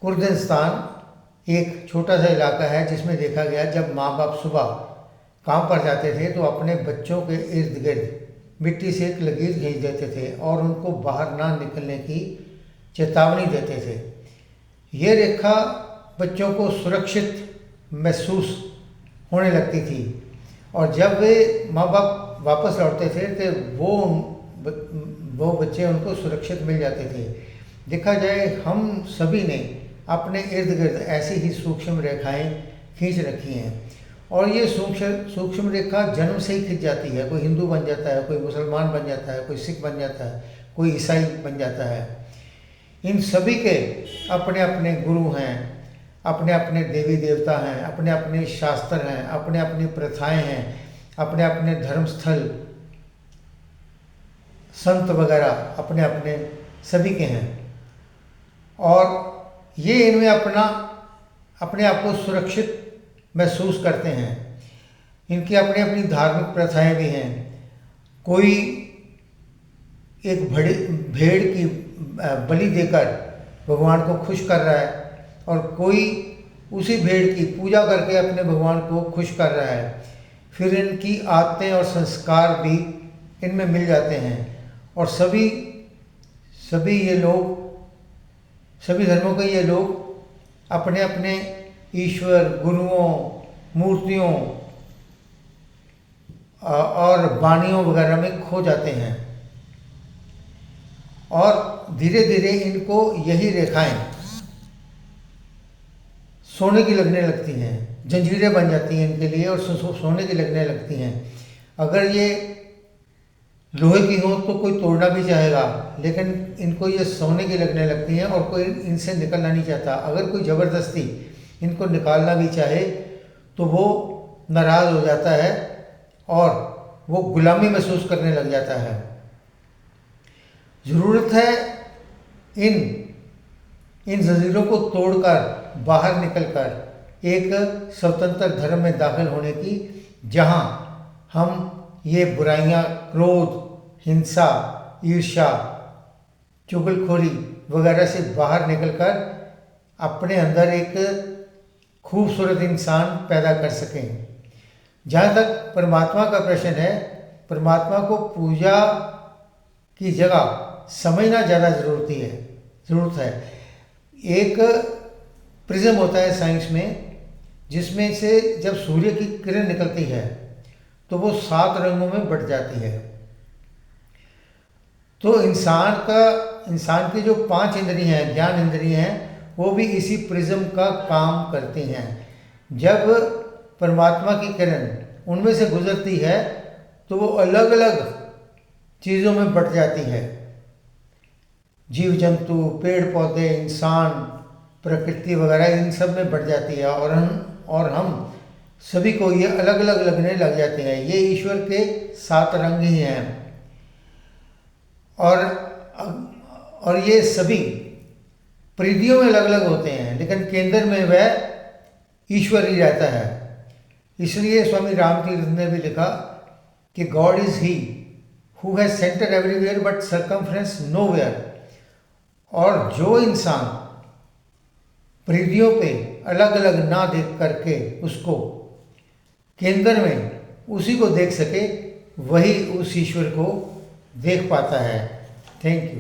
Kurdistan एक छोटा सा इलाका है जिसमें देखा गया जब माँ बाप सुबह काम पर जाते थे तो अपने बच्चों के इर्द गिर्द मिट्टी से एक लकीर खींच देते थे और उनको बाहर ना निकलने की चेतावनी देते थे। ये रेखा बच्चों को सुरक्षित महसूस होने लगती थी और जब वे माँ बाप वापस लौटते थे तो वो बच्चे उनको सुरक्षित मिल जाते थे। देखा जाए हम सभी ने अपने इर्द गिर्द ऐसी ही सूक्ष्म रेखाएं खींच रखी हैं और ये सूक्ष्म रेखा जन्म से ही खिंच जाती है। कोई हिंदू बन जाता है, कोई मुसलमान बन जाता है, कोई सिख बन जाता है, कोई ईसाई बन जाता है। इन सभी के अपने अपने गुरु हैं, अपने अपने देवी देवता हैं, अपने अपने शास्त्र हैं, अपने अपनी प्रथाएं हैं, अपने अपने धर्मस्थल संत वगैरह अपने अपने सभी के हैं और ये इनमें अपने आप को सुरक्षित महसूस करते हैं। इनकी अपनी अपनी धार्मिक प्रथाएं भी हैं। कोई एक भेड़ की बलि देकर भगवान को खुश कर रहा है और कोई उसी भेड़ की पूजा करके अपने भगवान को खुश कर रहा है। फिर इनकी आदतें और संस्कार भी इनमें मिल जाते हैं और सभी धर्मों के ये लोग अपने अपने ईश्वर, गुरुओं, मूर्तियों और वाणियों वगैरह में खो जाते हैं और धीरे धीरे इनको यही रेखाएं सोने की लगने लगती हैं, जंजीरें बन जाती हैं इनके लिए और सोने की लगने लगती हैं। अगर ये लोहे की हो तो कोई तोड़ना भी चाहेगा, लेकिन इनको ये सोने की लगने लगती हैं और कोई इनसे निकलना नहीं चाहता। अगर कोई ज़बरदस्ती इनको निकालना भी चाहे तो वो नाराज़ हो जाता है और वो गुलामी महसूस करने लग जाता है। ज़रूरत है इन जंजीरों को तोड़कर बाहर निकलकर एक स्वतंत्र धर्म में दाखिल होने की, जहाँ हम ये बुराइयाँ, क्रोध, हिंसा, ईर्ष्या, चुगलखोरी वगैरह से बाहर निकलकर अपने अंदर एक खूबसूरत इंसान पैदा कर सकें। जहाँ तक परमात्मा का प्रश्न है, परमात्मा को पूजा की जगह समझना ज़्यादा ज़रूरत है। एक प्रिज्म होता है साइंस में, जिसमें से जब सूर्य की किरण निकलती है तो वो 7 रंगों में बट जाती है। तो इंसान की जो 5 इंद्रियां हैं, ज्ञान इंद्रियां हैं, वो भी इसी प्रिज्म का काम करती हैं। जब परमात्मा की किरण उनमें से गुजरती है तो वो अलग अलग चीज़ों में बट जाती है। जीव जंतु, पेड़ पौधे, इंसान, प्रकृति वगैरह इन सब में बट जाती है और हम सभी को ये अलग अलग लगने लग जाते हैं। ये ईश्वर के 7 रंग ही हैं और ये सभी परिधियों में अलग अलग होते हैं, लेकिन केंद्र में वह ईश्वर ही रहता है। इसलिए स्वामी रामतीर्थ ने भी लिखा कि God is he who has centre everywhere but circumference nowhere. और जो इंसान परिधियों पे अलग अलग ना देख करके उसको केंद्र में उसी को देख सके, वही उस ईश्वर को देख पाता है। Thank you.